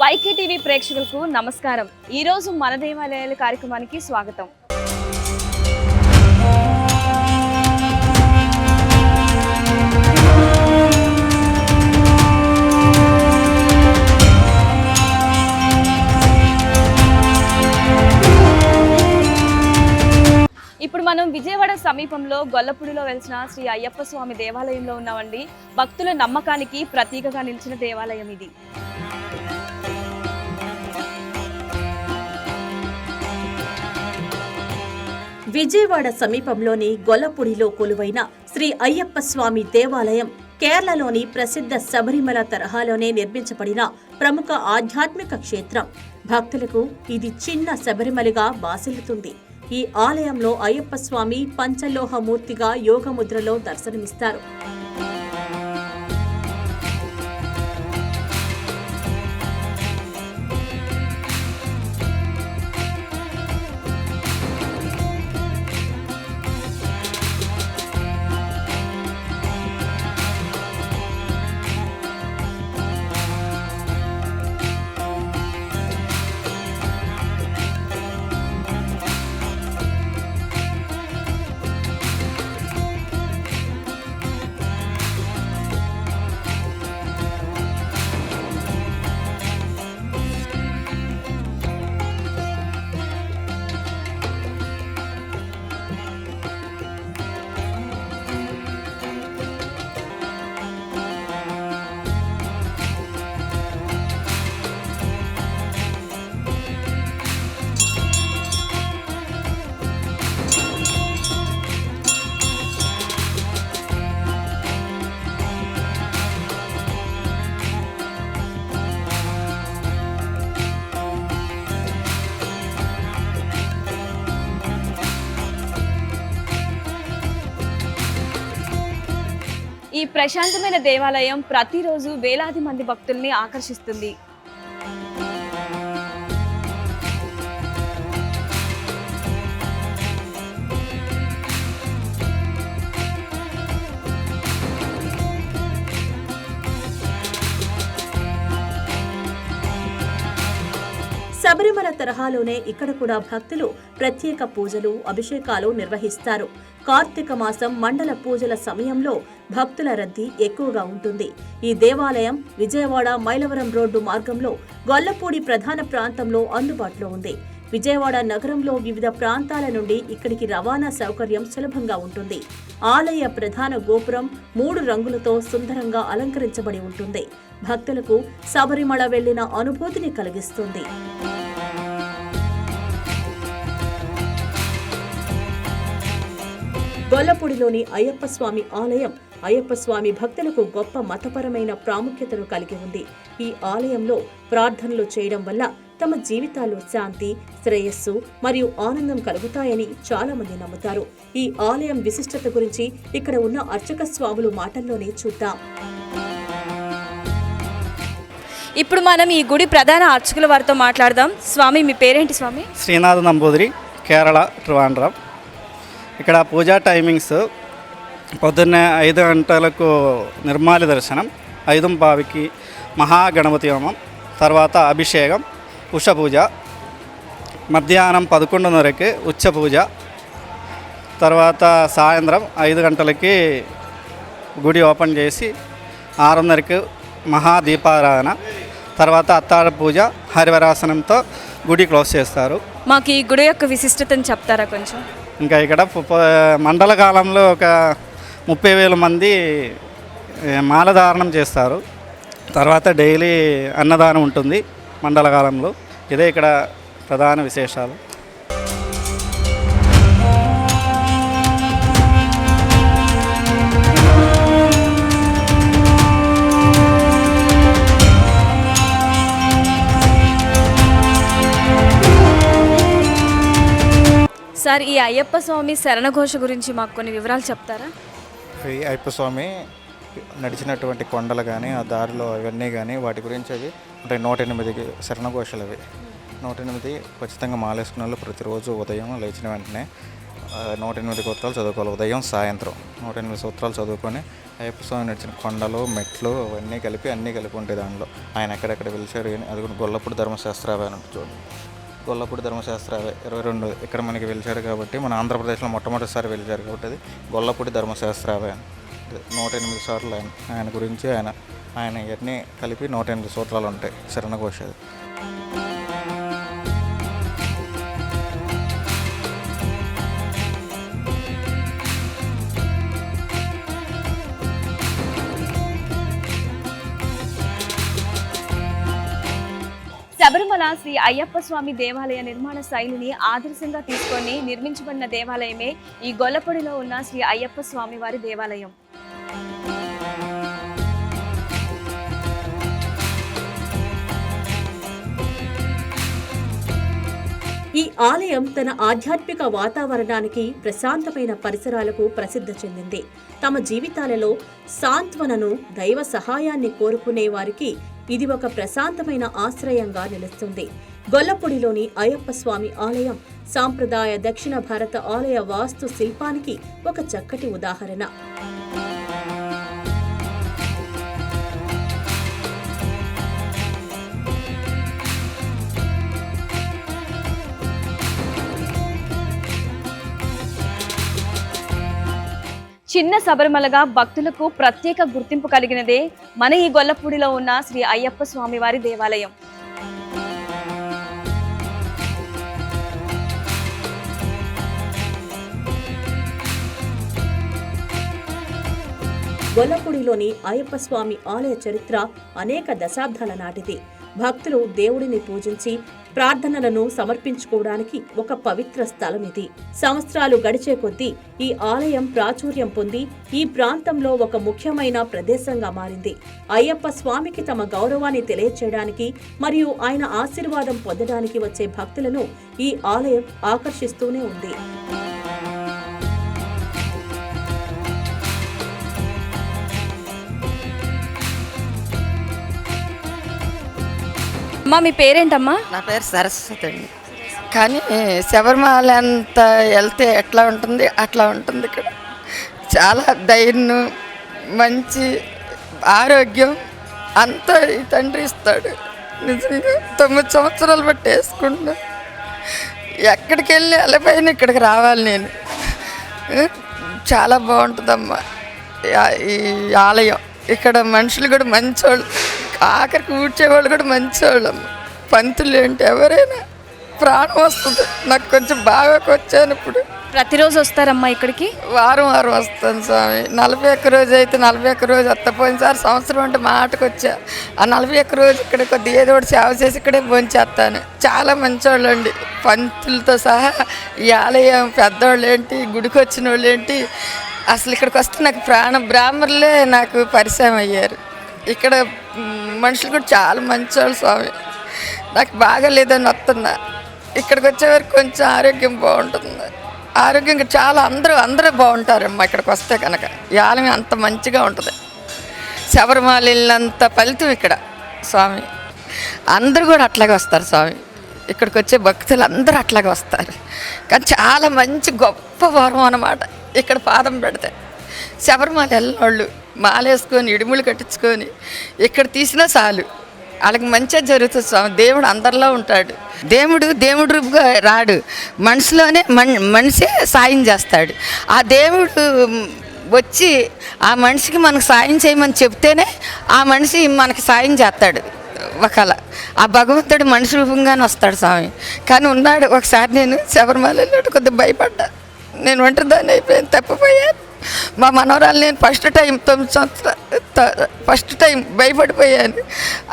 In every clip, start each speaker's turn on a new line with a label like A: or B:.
A: YK TV ప్రేక్షకులకు నమస్కారం. ఈ రోజు మన దేవాలయాల కార్యక్రమానికి స్వాగతం. ఇప్పుడు మనం విజయవాడ సమీపంలో గొల్లపూడిలో వెలిసిన శ్రీ అయ్యప్ప స్వామి దేవాలయంలో ఉన్నామండి. భక్తుల నమ్మకానికి ప్రతీకగా నిలిచిన దేవాలయం ఇది.
B: విజయవాడ సమీపంలోని గొల్లపూడిలో కొలువైన శ్రీ అయ్యప్ప స్వామి దేవాలయం కేరళలోని ప్రసిద్ధ శబరిమల తరహాలోనే నిర్మించబడిన ప్రముఖ ఆధ్యాత్మిక క్షేత్రం. భక్తులకు ఇది చిన్న శబరిమలగా బాసిల్లుతుంది. ఈ ఆలయంలో అయ్యప్ప స్వామి పంచలోహమూర్తిగా యోగముద్రలో దర్శనమిస్తారు.
A: ఈ ప్రశాంతమైన దేవాలయం ప్రతిరోజు వేలాది మంది భక్తుల్ని ఆకర్షిస్తుంది.
B: శబరిమల తరహాలోనే ఇక్కడ కూడా భక్తులు ప్రత్యేక పూజలు, అభిషేకాలు నిర్వహిస్తారు. కార్తీక మాసం మండల పూజల సమయంలో భక్తుల రద్దీ ఎక్కువగా ఉంటుంది. ఈ దేవాలయం విజయవాడ మైలవరం రోడ్డు మార్గంలో గొల్లపూడి ప్రధాన ప్రాంతంలో అందుబాటులో ఉంది. విజయవాడ నగరంలో వివిధ ప్రాంతాల నుండి ఇక్కడికి రవాణా సౌకర్యం సులభంగా ఉంటుంది. ఆలయ ప్రధాన గోపురం 3 రంగులతో సుందరంగా అలంకరించబడి ఉంటుంది. భక్తులకు శబరిమల వెళ్లిన అనుభూతిని కలిగిస్తుంది. గొల్లపూడిలోని అయ్యప్ప స్వామి ఆలయం అయ్యప్ప స్వామి భక్తులకు గొప్ప మతపరమైన ప్రాముఖ్యతను కలిగి ఉంది. ఈ ఆలయంలో ప్రార్థనలు చేయడం వల్ల తమ జీవితాల్లో శాంతి, శ్రేయస్సు మరియు ఆనందం కలుగుతాయని చాలా మంది నమ్ముతారు. ఈ ఆలయం విశిష్టత గురించి ఇక్కడ ఉన్న అర్చక స్వాములు మాటల్లోనే చూద్దాం.
A: ఇప్పుడు మనం ఈ గుడి ప్రధాన అర్చకుల వారితో మాట్లాడదాం. స్వామి, మీ పేరేంటి స్వామి?
C: శ్రీనాథ నంబూదిరి, కేరళ, ట్రివాండ్రం. ఇక్కడ పూజా టైమింగ్స్ పొద్దున్నే 5 గంటలకు నిర్మాల్య దర్శనం, 5:15కి మహాగణపతి హోమం, తర్వాత అభిషేకం, ఉష పూజ, మధ్యాహ్నం 11:30కి ఉచ్చ పూజ, తర్వాత సాయంత్రం 5 గంటలకి గుడి ఓపెన్ చేసి 6:30కి మహాదీపారాధన, తర్వాత అత్తాడ పూజ, హరివరాసనంతో గుడి క్లోజ్ చేస్తారు.
A: మాకు ఈ గుడి యొక్క విశిష్టతను చెప్తారా కొంచెం?
C: ఇంకా ఇక్కడ మండల కాలంలో ఒక 30,000 మంది మాలధారణం చేస్తారు. తర్వాత డైలీ అన్నదానం ఉంటుంది మండల కాలంలో. ఇదే ఇక్కడ ప్రధాన విశేషాలు.
A: సార్, ఈ అయ్యప్ప స్వామి శరణఘోష గురించి మాకు కొన్ని వివరాలు చెప్తారా?
D: ఈ అయ్యప్ప స్వామి నడిచినటువంటి కొండలు కానీ, ఆ దారిలో ఇవన్నీ కానీ, వాటి గురించి అవి అంటే 108 శరణఘోషలు. అవి 108 ఖచ్చితంగా మాలేసుకున్న వాళ్ళు ప్రతిరోజు ఉదయం లేచిన వెంటనే 108 సూత్రాలు చదువుకోవాలి. ఉదయం సాయంత్రం 108 సూత్రాలు చదువుకొని అయ్యప్ప స్వామి నడిచిన కొండలు మెట్లు అవన్నీ కలిపి ఉంటాయి దానిలో. ఆయన ఎక్కడెక్కడ పిలిచారు అని అది కూడా గొల్లపూడి ధర్మశాస్త్రావే అని చూడండి. గొల్లపూడి ధర్మశాస్త్రావే 22 ఇక్కడ మనకి పిలిచారు కాబట్టి, మన ఆంధ్రప్రదేశ్లో మొట్టమొదటిసారి పిలిచారు కాబట్టి అది గొల్లపూడి ధర్మశాస్త్రావే అని. 108 సార్లు ఆయన గురించి ఆయన ఇవన్నీ కలిపి 108 సూత్రాలు ఉంటాయి శరణఘోషది.
A: శబరిమల శ్రీ అయ్యప్ప స్వామి దేవాలయ నిర్మాణ శైలిని ఆదర్శంగా తీసుకొని నిర్మించబడిన దేవాలయమే ఈ గొల్లపూడిలో ఉన్న శ్రీ అయ్యప్ప స్వామి వారి దేవాలయం.
B: ఈ ఆలయం తన ఆధ్యాత్మిక వాతావరణానికి, ప్రశాంతమైన పరిసరాలకు ప్రసిద్ధి చెందింది. తమ జీవితాలలో సాంత్వనను, దైవ సహాయాన్ని కోరుకునే వారికి ఇది ఒక ప్రశాంతమైన ఆశ్రయంగా నిలుస్తుంది. గొల్లపూడిలోని అయ్యప్ప స్వామి ఆలయం సాంప్రదాయ దక్షిణ భారత ఆలయ వాస్తు శిల్పానికి ఒక చక్కటి ఉదాహరణ.
A: చిన్న శబరిమలగా భక్తులకు ప్రత్యేక గుర్తింపు కలిగినదే మన ఈ గొల్లపూడిలో ఉన్న శ్రీ అయ్యప్ప స్వామి వారి దేవాలయం.
B: గొల్లపూడిలోని అయ్యప్ప స్వామి ఆలయ చరిత్ర అనేక దశాబ్దాల నాటిది. భక్తులు దేవుడిని పూజించి ప్రార్థనలను సమర్పించుకోవడానికి ఒక పవిత్ర స్థలం ఇది. సంవత్సరాలు గడిచే కొద్దీ ఈ ఆలయం ప్రాచుర్యం పొంది ఈ ప్రాంతంలో ఒక ముఖ్యమైన ప్రదేశంగా మారింది. అయ్యప్ప స్వామికి తమ గౌరవాన్ని తెలియచేయడానికి మరియు ఆయన ఆశీర్వాదం పొందడానికి వచ్చే భక్తులను ఈ ఆలయం ఆకర్షిస్తూనే ఉంది.
A: అమ్మా, మీ పేరేంటమ్మా?
E: నా పేరు సరస్వతి అండి. కానీ శబరిమల అంత వెళ్తే ఎట్లా ఉంటుంది అట్లా ఉంటుంది. ఇక్కడ చాలా ధైర్యం, మంచి ఆరోగ్యం అంతా ఈ తండ్రి ఇస్తాడు. నిజంగా 9 సంవత్సరాలు బట్టి వేసుకుంటున్నా. ఎక్కడికి వెళ్ళి వెళ్ళిపోయినా ఇక్కడికి రావాలి నేను. చాలా బాగుంటుందమ్మా ఈ ఆలయం. ఇక్కడ మనుషులు కూడా మంచోళ్ళు, ఆఖరికి ఊడ్చేవాళ్ళు కూడా మంచివాళ్ళు. పంతులు ఏంటి ఎవరైనా ప్రాణం వస్తుంది. నాకు కొంచెం బాగా వచ్చాను. ఇప్పుడు
A: ప్రతిరోజు వస్తారమ్మా ఇక్కడికి?
E: వారం వస్తాను స్వామి. 41 రోజు అయితే 41 రోజు వస్తా. పోయినసారి సంవత్సరం అంటే మాటకు వచ్చా. ఆ 41 రోజు ఇక్కడ కొద్దిగా ఏదో ఒకటి సేవ చేసి ఇక్కడే భోంచేస్తాను. చాలా మంచివాళ్ళు అండి, పంతులతో సహా. ఈ ఆలయం పెద్దవాళ్ళు ఏంటి, గుడికి వచ్చిన వాళ్ళు ఏంటి, అసలు ఇక్కడికి వస్తే నాకు ప్రాణం. బ్రాహ్మణులే నాకు పరిచయం అయ్యారు. ఇక్కడ మనుషులు కూడా చాలా మంచివాళ్ళు స్వామి. నాకు బాగా లేదని వస్తున్నా. ఇక్కడికి వచ్చేవారికి కొంచెం ఆరోగ్యం బాగుంటుంది. ఆరోగ్యంగా చాలా అందరూ బాగుంటారమ్మా ఇక్కడికి వస్తే కనుక. ఈ ఆలయం అంత మంచిగా ఉంటుంది. శబరిమల వెళ్ళినంత ఫలితం ఇక్కడ స్వామి. అందరూ కూడా అట్లాగే వస్తారు స్వామి. ఇక్కడికి వచ్చే భక్తులు అందరూ అట్లాగే వస్తారు. కానీ చాలా మంచి గొప్ప వరం అన్నమాట ఇక్కడ పాదం పెడితే. శబరిమల వెళ్ళినోళ్ళు మాలేసుకొని ఇడుములు కట్టించుకొని ఇక్కడ తీసినా చాలు, వాళ్ళకి మంచిగా జరుగుతుంది స్వామి. దేవుడు అందరిలో ఉంటాడు. దేవుడు రూపుగా రాడు, మనిషిలోనే మనిషే సాయం చేస్తాడు. ఆ దేవుడు వచ్చి ఆ మనిషికి మనకు సాయం చేయమని చెప్తేనే ఆ మనిషి మనకి సాయం చేస్తాడు. ఒకవేళ ఆ భగవంతుడు మనిషి రూపంగానే వస్తాడు స్వామి. కానీ ఉన్నాడు. ఒకసారి నేను శబరిమల వెళ్ళినట్టు కొద్దిగా భయపడ్డా. నేను ఒంటరిదాన్ని అయిపోయాను, తప్పిపోయాను. మా మనవరాలు నేను ఫస్ట్ టైం భయపడిపోయాను.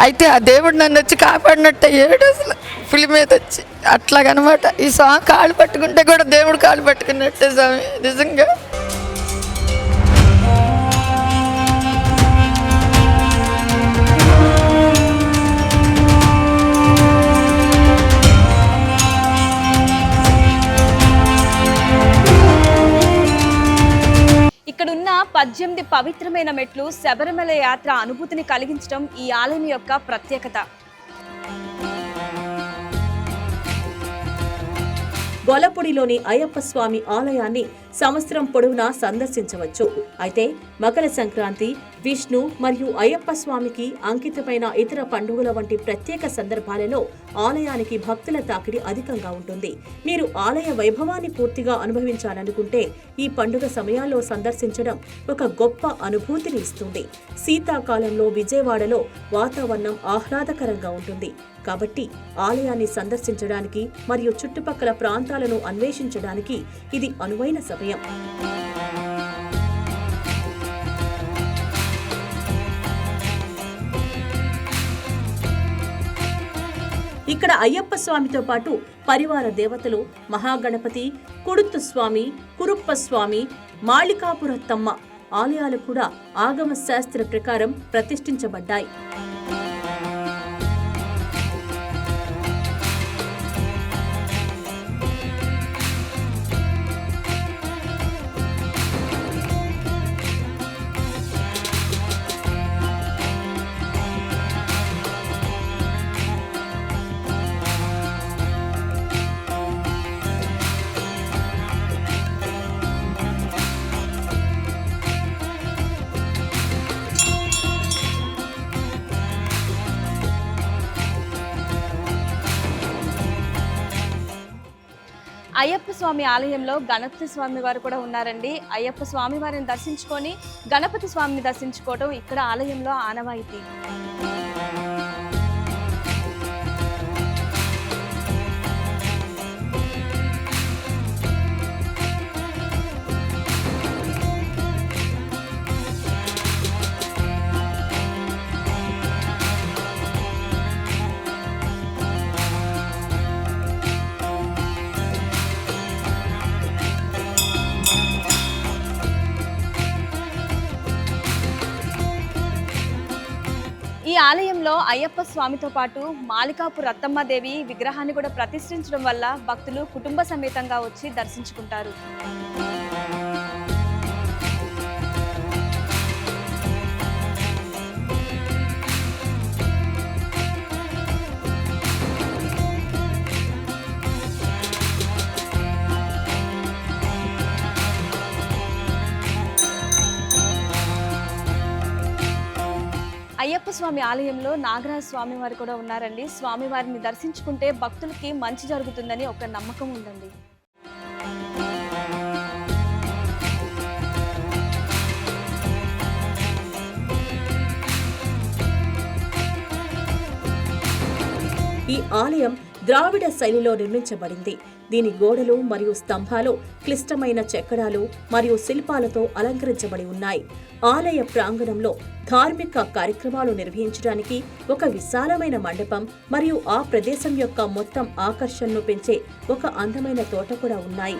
E: అయితే ఆ దేవుడు నన్ను వచ్చి కాపాడినట్టు అయ్యాడు అసలు పులి మీద వచ్చి. అట్లాగనమాట ఈ స్వామి కాళ్ళు పట్టుకుంటే కూడా దేవుడు కాళ్ళు పట్టుకున్నట్టే స్వామి నిజంగా.
A: ఇక్కడున్న 18 పవిత్రమైన మెట్లు శబరిమల యాత్ర అనుభూతిని కలిగించడం ఈ ఆలయం యొక్క ప్రత్యేకత.
B: గొల్లపూడిలోని అయ్యప్ప స్వామి ఆలయాన్ని సంవత్సరం పొడవునా సందర్శించవచ్చు. అయితే మకర సంక్రాంతి, విష్ణు మరియు అయ్యప్ప స్వామికి అంకితమైన ఇతర పండుగల వంటి ప్రత్యేక సందర్భాలలో ఆలయానికి భక్తుల తాకిడి అధికంగా ఉంటుంది. మీరు ఆలయ వైభవాన్ని పూర్తిగా అనుభవించాలనుకుంటే ఈ పండుగ సమయాల్లో సందర్శించడం ఒక గొప్ప అనుభూతిని ఇస్తుంది. శీతాకాలంలో విజయవాడలో వాతావరణం ఆహ్లాదకరంగా ఉంటుంది. కాబట్టి ఆలయాన్ని సందర్శించడానికి మరియు చుట్టుపక్కల ప్రాంతాలను అన్వేషించడానికి ఇది అనువైన సమయం. ఇక్కడ అయ్యప్ప స్వామితో పాటు పరివార దేవతలు మహాగణపతి, కుడుత్తు స్వామి, కురుప్ప స్వామి, మాళికాపురత్తమ్మ ఆలయాలు కూడా ఆగమ శాస్త్ర ప్రకారం ప్రతిష్ఠించబడ్డాయి.
A: అయ్యప్ప స్వామి ఆలయంలో గణపతి స్వామి వారు కూడా ఉన్నారండి. అయ్యప్ప స్వామి వారిని దర్శించుకొని గణపతి స్వామిని దర్శించుకోవడం ఇక్కడ ఆలయంలో ఆనవాయితీ. ఈ ఆలయంలో అయ్యప్ప స్వామితో పాటు మాళికాపు రత్తమ్మదేవి విగ్రహాన్ని కూడా ప్రతిష్ఠించడం వల్ల భక్తులు కుటుంబ సమేతంగా వచ్చి దర్శించుకుంటారు. అయ్యప్ప స్వామి ఆలయంలో నాగరాజ స్వామి వారు కూడా ఉన్నారండి. స్వామివారిని దర్శించుకుంటే భక్తులకి మంచి జరుగుతుందని ఒక నమ్మకం ఉందండి.
B: ఈ ఆలయం ద్రావిడ శైలిలో నిర్మించబడింది. దీని గోడలు మరియు స్తంభాలు క్లిష్టమైన చెక్కడాలు మరియు శిల్పాలతో అలంకరించబడి ఉన్నాయి. ఆలయ ప్రాంగణంలో ధార్మిక కార్యక్రమాలు నిర్వహించడానికి ఒక విశాలమైన మండపం మరియు ఆ ప్రదేశం యొక్క మొత్తం ఆకర్షణను పెంచే ఒక అందమైన తోట కూడా ఉన్నాయి.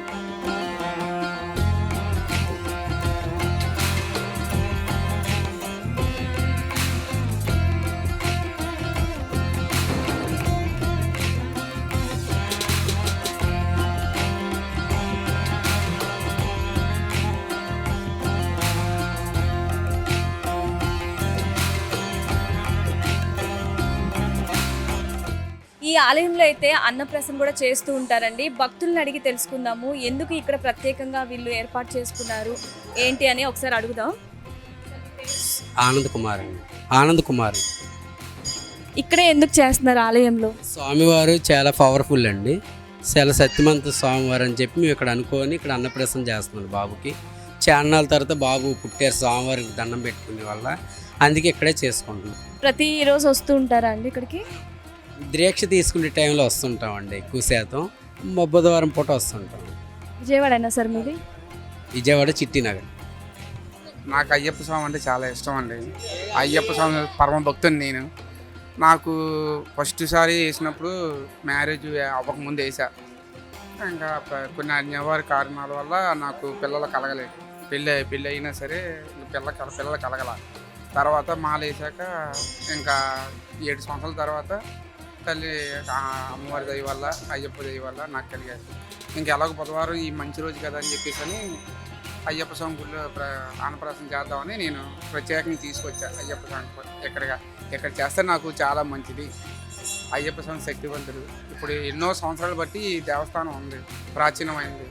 A: ఈ ఆలయంలో అయితే అన్నప్రసన్న కూడా చేస్తూ ఉంటారండి. భక్తులను అడిగి తెలుసుకుందాము ఎందుకు ఇక్కడ ప్రత్యేకంగా వీళ్ళు ఏర్పాటు చేసుకున్నారు ఏంటి అని ఒకసారి అడుగుదాం.
F: ఆనంద్ కుమార్
A: ఇక్కడే ఎందుకు చేస్తున్నారు ఆలయంలో?
F: స్వామివారు చాలా పవర్ఫుల్ అండి, చాలా సత్యమంత స్వామివారు అని చెప్పి మేము ఇక్కడ అనుకొని ఇక్కడ అన్నప్రసన్న చేస్తున్నాం బాబుకి. చాన్నాళ్ళ తర్వాత బాబు పుట్టారు, స్వామివారికి దండం పెట్టుకునే వల్ల అందుకే ఇక్కడే చేసుకుంటున్నాం.
A: ప్రతిరోజు వస్తూ ఉంటారా అండి ఇక్కడికి?
F: దీక్ష తీసుకునే టైంలో వస్తుంటామండి, ఎక్కువ శాతం బుధవారం పూట వస్తుంటాం.
A: విజయవాడ అయినా సార్ మీది?
F: విజయవాడ చిట్టినగర్.
G: నాకు అయ్యప్ప స్వామి అంటే చాలా ఇష్టం అండి. అయ్యప్ప స్వామి పరమ భక్తుని నేను. నాకు ఫస్ట్ సారి వేసినప్పుడు మ్యారేజ్ అవ్వకముందు వేసా. ఇంకా కొన్ని అనివార్య కారణాల వల్ల నాకు పిల్లలు కలగలేదు. పెళ్ళి అయినా సరే పిల్లలు కలగల. తర్వాత మాల వేసాక ఇంకా 7 సంవత్సరాల తర్వాత తల్లి అమ్మవారి దయ వల్ల అయ్యప్ప దయ వల్ల నాకు కలిగారు. ఇంకెలాగో బుధవారం ఈ మంచి రోజు కదా అని చెప్పేసి అని అయ్యప్ప స్వామి గుడిలో అన్నప్రసన్న చేద్దామని నేను ప్రత్యేకంగా తీసుకొచ్చా. అయ్యప్ప స్వామి ఇక్కడ చేస్తే నాకు చాలా మంచిది. అయ్యప్ప స్వామి శక్తివంతుడు. ఇప్పుడు ఎన్నో సంవత్సరాలు బట్టి ఈ దేవస్థానం ఉంది, ప్రాచీనమైంది.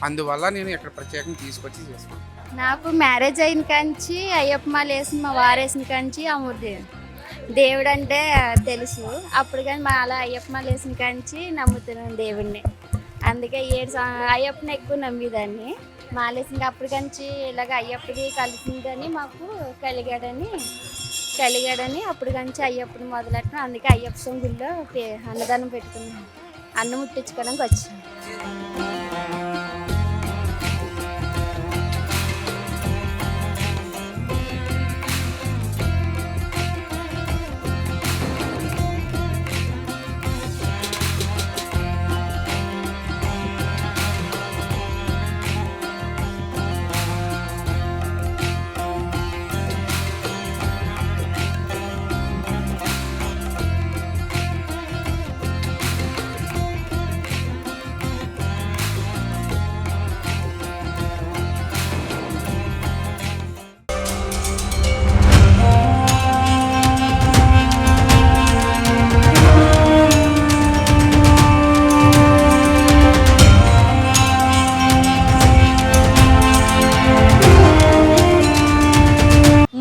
G: అందువల్ల నేను ఇక్కడ ప్రత్యేకంగా తీసుకొచ్చి చేసుకున్నాను.
H: నాకు మ్యారేజ్ అయిన కాంచి అయ్యప్ప మాల వేసిన మా వారేసిన కాంచి అమూర్తి దేవుడు అంటే తెలుసు. అప్పుడు కానీ మాల అయ్యప్ప మాల వేసిన కాంచి నమ్ముతున్నాను దేవుడిని. అందుకే 7 అయ్యప్పని ఎక్కువ నమ్మేదాన్ని. మాలేసిన అప్పుడు కంచి ఇలాగ అయ్యప్పది కలిసిందని మాకు కలిగాడని అప్పుడు కంచి అయ్యప్పని మొదలెట్టిన. అందుకే అయ్యప్ప స్వామి గుడిలో అన్నదానం పెట్టుకున్నాను. అన్నం ముట్టించుకోవడానికి వచ్చాను.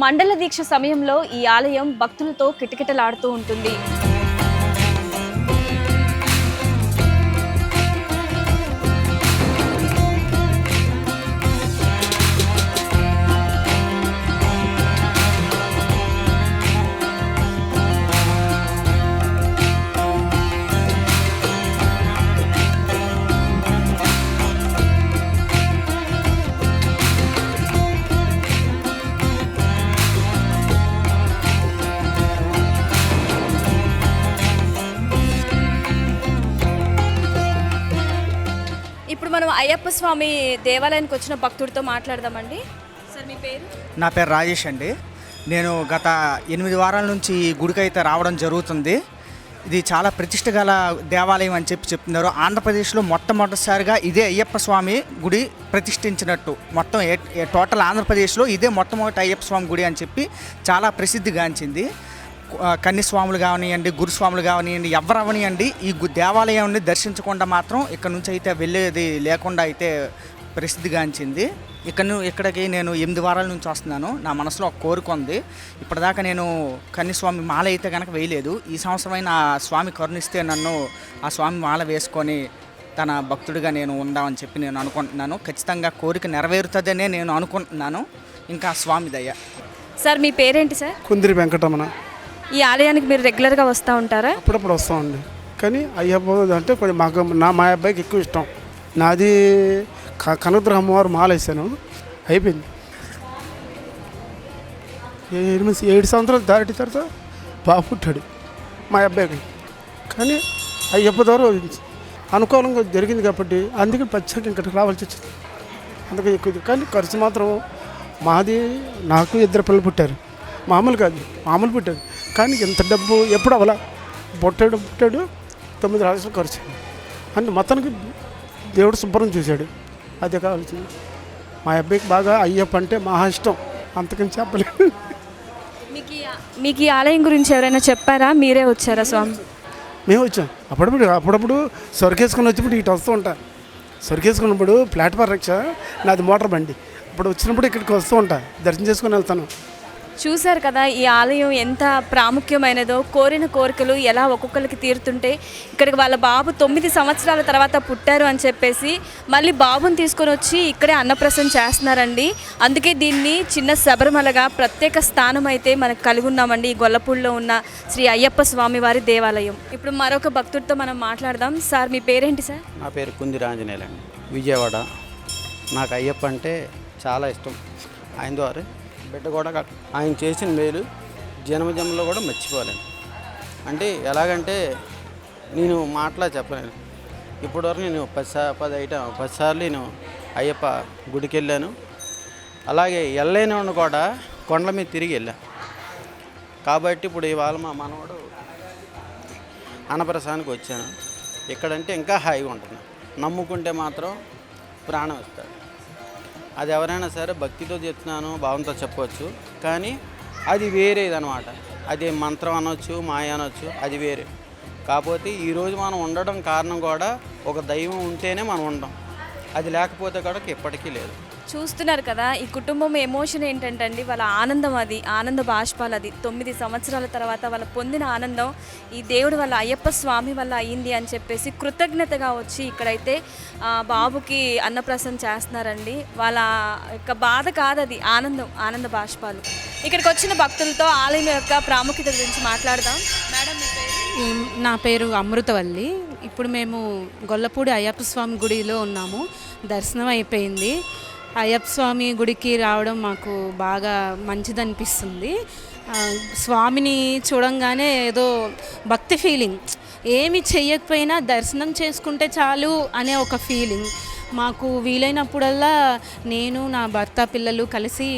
A: మండల దీక్ష సమయంలో ఈ ఆలయం భక్తులతో కిటకిటలాడుతూ ఉంటుంది. ఇప్పుడు మనం అయ్యప్ప స్వామి దేవాలయానికి వచ్చిన భక్తుడితో మాట్లాడదామండి. సార్ మీ పేరు?
I: నా పేరు రాజేష్ అండి. నేను గత 8 వారాల నుంచి ఈ గుడికి అయితే రావడం జరుగుతుంది. ఇది చాలా ప్రతిష్ట గల దేవాలయం అని చెప్తున్నారు. ఆంధ్రప్రదేశ్లో మొట్టమొదటిసారిగా ఇదే అయ్యప్ప స్వామి గుడి ప్రతిష్ఠించినట్టు. మొత్తం టోటల్ ఆంధ్రప్రదేశ్లో ఇదే మొట్టమొదటి అయ్యప్ప స్వామి గుడి అని చెప్పి చాలా ప్రసిద్ధిగాంచింది. కన్యస్వాములు కావనివ్వండి, గురుస్వాములు కావనివ్వండి, ఎవరు అవనివ్వండి, ఈ దేవాలయాన్ని దర్శించకుండా మాత్రం ఇక్కడ నుంచి అయితే వెళ్ళేది లేకుండా అయితే ప్రసిద్ధిగాంచింది. ఇక్కడికి నేను 8 వారాల నుంచి వస్తున్నాను. నా మనసులో ఒక కోరిక ఉంది. ఇప్పటిదాకా నేను కన్యస్వామి మాల అయితే కనుక వేయలేదు. ఈ సంవత్సరమైన ఆ స్వామి కరుణిస్తే నన్ను ఆ స్వామి మాల వేసుకొని తన భక్తుడిగా నేను ఉందామని చెప్పి నేను అనుకుంటున్నాను. ఖచ్చితంగా కోరిక నెరవేరుతుందనే నేను అనుకుంటున్నాను. ఇంకా స్వామి దయ.
A: సార్ మీ పేరేంటి సార్?
J: కుందిరి వెంకటరమణ.
A: ఈ ఆలయానికి మీరు రెగ్యులర్గా వస్తూ ఉంటారా?
J: అప్పుడప్పుడు వస్తామండి. కానీ అయ్యప్ప అంటే కొంచెం మా అబ్బాయికి ఎక్కువ ఇష్టం. నాది కనకదుర్గ అమ్మవారు మాల వేసాను, అయిపోయింది. 7 సంవత్సరాలు దాటి తర్వాత బాబు పుట్టాడు మా అబ్బాయికి. కానీ అయ్యప్ప ద్వారా అనుకూలంగా జరిగింది కాబట్టి అందుకే ప్రత్యేకంగా ఇక్కడికి రావాల్సి వచ్చింది. అందుకే ఎక్కువ. కానీ ఖర్చు మాత్రం మాది, నాకు 2 పిల్లలు పుట్టారు. మామూలు కాదు, మామూలు పుట్టారు. కానీ ఇంత డబ్బు ఎప్పుడు అవలా. పుట్టాడు 9 లక్షలు ఖర్చు. అంటే మొత్తానికి దేవుడు శుభ్రం చూశాడు. అదే కావాల్సింది. మా అబ్బాయికి బాగా అయ్యప్ప అంటే మహా ఇష్టం, అంతకని చెప్పలేదు.
A: మీకు ఈ ఆలయం గురించి ఎవరైనా చెప్పారా? మీరే వచ్చారా స్వామి?
J: మేము వచ్చాం. అప్పుడప్పుడు సొరకేసుకొని వచ్చినప్పుడు ఇటు వస్తూ ఉంటా. సొరకేసుకున్నప్పుడు ప్లాట్ఫామ్ రిక్షా, నాది మోటార్ బండి. ఇప్పుడు వచ్చినప్పుడు ఇక్కడికి వస్తూ ఉంటా, దర్శనం చేసుకొని వెళ్తాను.
A: చూశారు కదా ఈ ఆలయం ఎంత ప్రాముఖ్యమైనదో. కోరిన కోరికలు ఎలా ఒక్కొక్కరికి తీరుతుంటే ఇక్కడికి వాళ్ళ బాబు 9 సంవత్సరాల తర్వాత పుట్టారు అని చెప్పేసి మళ్ళీ బాబుని తీసుకొని వచ్చి ఇక్కడే అన్నప్రసన్న చేస్తున్నారండి. అందుకే దీన్ని చిన్న శబరిమలగా ప్రత్యేక స్థానం అయితే మనకు కలిగి ఉన్నామండి ఈ గొల్లపూడిలో ఉన్న శ్రీ అయ్యప్ప స్వామి వారి దేవాలయం. ఇప్పుడు మరొక భక్తుడితో మనం మాట్లాడదాం. సార్ మీ పేరేంటి సార్?
K: నా పేరు కుందిరి ఆంజనేయులండి, విజయవాడ. నాకు అయ్యప్ప అంటే చాలా ఇష్టం. ఆయన ద్వారా బిడ్డ కూడా ఆయన చేసిన మేలు జన్మజన్మలో కూడా మర్చిపోలేను. అంటే ఎలాగంటే నేను మాటలా చెప్పలేను. ఇప్పటివరకు నేను 10 సార్లు నేను అయ్యప్ప గుడికి వెళ్ళాను. అలాగే వెళ్ళలేని కూడా కొండల మీద తిరిగి వెళ్ళాను. కాబట్టి ఇప్పుడు ఇవాళ మా మనవాడు అన్నప్రసాదానికి వచ్చాను. ఇక్కడంటే ఇంకా హాయిగా ఉంటుంది. నమ్ముకుంటే మాత్రం ప్రాణం ఇస్తాడు. అది ఎవరైనా సరే భక్తితో చెప్తున్నాను, భావంతో చెప్పవచ్చు. కానీ అది వేరేదనమాట. అది మంత్రం అనొచ్చు, మాయ అనొచ్చు, అది వేరే. కాకపోతే ఈరోజు మనం ఉండడం కారణం కూడా ఒక దైవం ఉంటేనే మనం ఉండం, అది లేకపోతే కూడా ఎప్పటికీ లేదు.
A: చూస్తున్నారు కదా, ఈ కుటుంబం ఎమోషన్ ఏంటంటే అండి, వాళ్ళ ఆనందం, అది ఆనంద బాష్పాలు. అది 9 సంవత్సరాల తర్వాత వాళ్ళ పొందిన ఆనందం ఈ దేవుడు వాళ్ళ అయ్యప్ప స్వామి వల్ల అయ్యింది అని చెప్పేసి కృతజ్ఞతగా వచ్చి ఇక్కడైతే బాబుకి అన్నప్రసన్న చేస్తున్నారండి. వాళ్ళ యొక్క బాధ కాదు, అది ఆనందం, ఆనంద బాష్పాలు. ఇక్కడికి వచ్చిన భక్తులతో ఆలయం యొక్క ప్రాముఖ్యత గురించి మాట్లాడదాం. మేడం, మీ పేరు?
L: నా పేరు అమృతవల్లి. ఇప్పుడు మేము గొల్లపూడి అయ్యప్ప స్వామి గుడిలో ఉన్నాము. దర్శనం అయిపోయింది. అయ్యప్ప స్వామి గుడికి రావడం మాకు బాగా మంచిదనిపిస్తుంది. స్వామిని చూడంగానే ఏదో భక్తి ఫీలింగ్, ఏమి చెయ్యకపోయినా దర్శనం చేసుకుంటే చాలు అనే ఒక ఫీలింగ్. మాకు వీలైనప్పుడల్లా నేను, నా భర్త, పిల్లలు కలిసి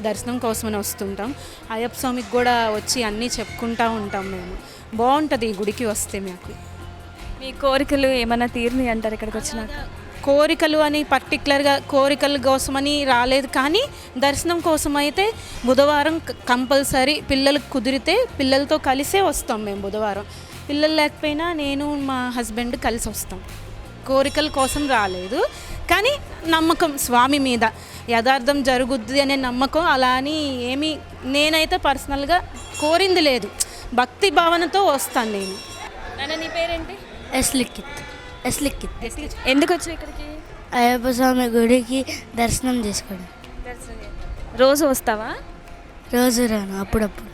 L: దర్శనం కోసమని వస్తుంటాం. అయ్యప్ప స్వామికి కూడా వచ్చి అన్నీ చెప్పుకుంటూ ఉంటాం. మేము బాగుంటుంది ఈ గుడికి వస్తే. మాకు
A: మీ కోరికలు ఏమైనా తీరిని అంటారు ఇక్కడికి వచ్చినాక?
L: కోరికలు అని పర్టికులర్గా కోరికల కోసమని రాలేదు, కానీ దర్శనం కోసం అయితే బుధవారం కంపల్సరీ పిల్లలకు కుదిరితే పిల్లలతో కలిసే వస్తాం మేము. బుధవారం పిల్లలు లేకపోయినా నేను మా హస్బెండ్ కలిసి వస్తాం. కోరికల కోసం రాలేదు, కానీ నమ్మకం స్వామి మీద, యథార్థం జరుగుద్ది అనే నమ్మకం. అలా అని ఏమీ నేనైతే పర్సనల్గా కోరింది లేదు, భక్తి భావనతో వస్తాను నేను.
A: నాన్న, నీ పేరేంటి?
M: ఎస్లిక్కిత్.
A: ఎందుకు వచ్చావు ఇక్కడికి?
M: అయ్యప్ప స్వామి గుడికి దర్శనం చేసుకోండి.
A: రోజు వస్తావా?
M: రోజు రాను, అప్పుడప్పుడు.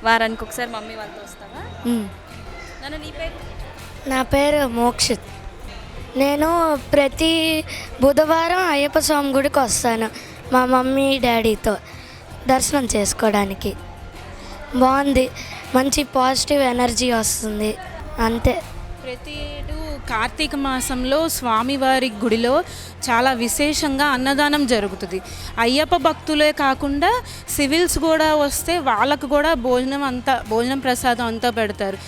A: వారానికి ఒకసారి మమ్మీ వాళ్ళతో వస్తావా? నాన్న, నీ పేరు?
M: నా పేరు మోక్షిత్. నేను ప్రతి బుధవారం అయ్యప్ప స్వామి గుడికి వస్తాను మా మమ్మీ డాడీతో దర్శనం చేసుకోవడానికి. బాగుంది, మంచి పాజిటివ్ ఎనర్జీ వస్తుంది, అంతే.
L: ప్రతి ఏడు కార్తీక మాసంలో స్వామివారి గుడిలో చాలా విశేషంగా అన్నదానం జరుగుతుంది. అయ్యప్ప భక్తులే కాకుండా సివిల్స్ కూడా వస్తే వాళ్ళకు కూడా భోజనం ప్రసాదం అంతా పెడతారు.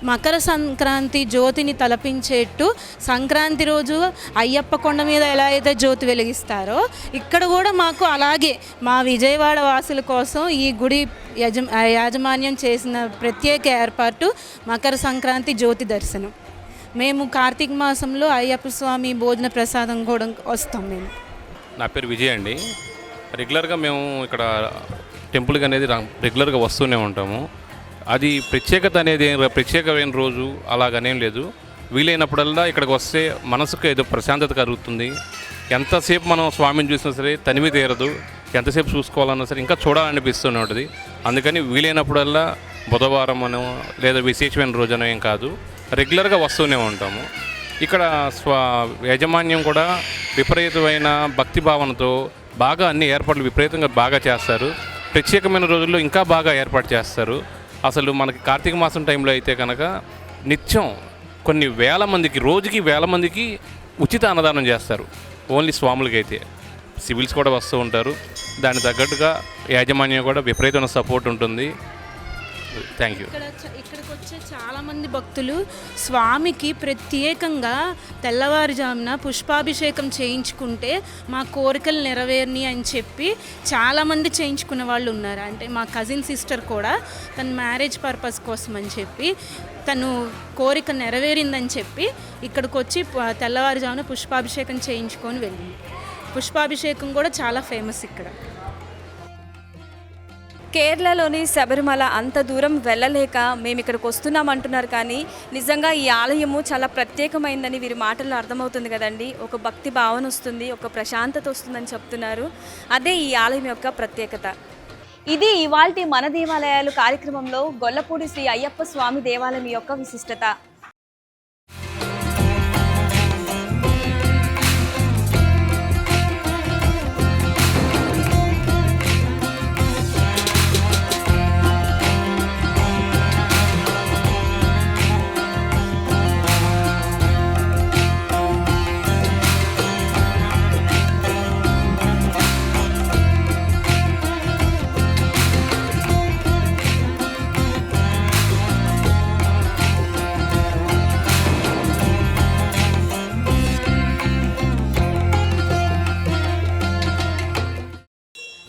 L: మకర సంక్రాంతి జ్యోతిని తలపించేట్టు సంక్రాంతి రోజు అయ్యప్ప కొండ మీద ఎలా అయితే జ్యోతి వెలిగిస్తారో ఇక్కడ కూడా మాకు అలాగే మా విజయవాడ వాసుల కోసం ఈ గుడి యాజమాన్యం చేసిన ప్రత్యేక ఏర్పాటు మకర సంక్రాంతి జ్యోతి దర్శనం. మేము కార్తీక మాసంలో అయ్యప్ప స్వామి భోజన ప్రసాదం కూడా వస్తాం. మేము
N: నా పేరు విజయ్ అండి. రెగ్యులర్గా మేము ఇక్కడ టెంపుల్కి అనేది రెగ్యులర్గా వస్తూనే ఉంటాము. అది ప్రత్యేకత అనేది ప్రత్యేకమైన రోజు అలాగనేం లేదు. వీలైనప్పుడల్లా ఇక్కడికి వస్తే మనసుకు ఏదో ప్రశాంతత కలుగుతుంది. ఎంతసేపు మనం స్వామిని చూసినా సరే తనివి తీరదు, ఎంతసేపు చూసుకోవాలన్నా సరే ఇంకా చూడాలనిపిస్తూనే ఉంటుంది. అందుకని వీలైనప్పుడల్లా బుధవారం అనో లేదా విశేషమైన రోజునో ఏం కాదు, రెగ్యులర్గా వస్తూనే ఉంటాము. ఇక్కడ యాజమాన్యం కూడా విపరీతమైన భక్తి భావనతో బాగా అన్ని ఏర్పాట్లు విపరీతంగా బాగా చేస్తారు. ప్రత్యేకమైన రోజుల్లో ఇంకా బాగా ఏర్పాటు చేస్తారు. అసలు మనకి కార్తీక మాసం టైంలో అయితే కనుక నిత్యం కొన్ని వేల మందికి, రోజుకి వేల మందికి ఉచిత అన్నదానం చేస్తారు. ఓన్లీ స్వాములకి అయితే. సివిల్స్ కూడా వస్తూ ఉంటారు. దానికి తగ్గట్టుగా యాజమాన్యం కూడా విపరీతమైన సపోర్ట్ ఉంటుంది. Thank you.
L: ఇక్కడికి వచ్చే చాలామంది భక్తులు స్వామికి ప్రత్యేకంగా తెల్లవారుజామున పుష్పాభిషేకం చేయించుకుంటే మా కోరికలు నెరవేరిని అని చెప్పి చాలామంది చేయించుకున్న వాళ్ళు ఉన్నారు. అంటే మా కజిన్ సిస్టర్ కూడా తన మ్యారేజ్ పర్పస్ కోసం అని చెప్పి తను కోరిక నెరవేరిందని చెప్పి ఇక్కడికి వచ్చి తెల్లవారుజామున పుష్పాభిషేకం చేయించుకొని వెళ్ళింది. పుష్పాభిషేకం కూడా చాలా ఫేమస్ ఇక్కడ.
A: కేరళలోని శబరిమల అంత దూరం వెళ్ళలేక మేము ఇక్కడికి వస్తున్నామంటున్నారు, కానీ నిజంగా ఈ ఆలయము చాలా ప్రత్యేకమైందని వీరి మాటల్లో అర్థమవుతుంది కదండి. ఒక భక్తి భావన వస్తుంది, ఒక ప్రశాంతత వస్తుందని చెప్తున్నారు. అదే ఈ ఆలయం యొక్క ప్రత్యేకత. ఇది ఇవాల్టి మన దేవాలయాలు కార్యక్రమంలో గొల్లపూడి శ్రీ అయ్యప్ప స్వామి దేవాలయం యొక్క విశిష్టత.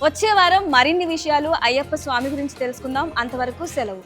A: వచ్చే వారం మరిన్ని విషయాలు అయ్యప్ప స్వామి గురించి తెలుసుకుందాం. అంతవరకు సెలవు.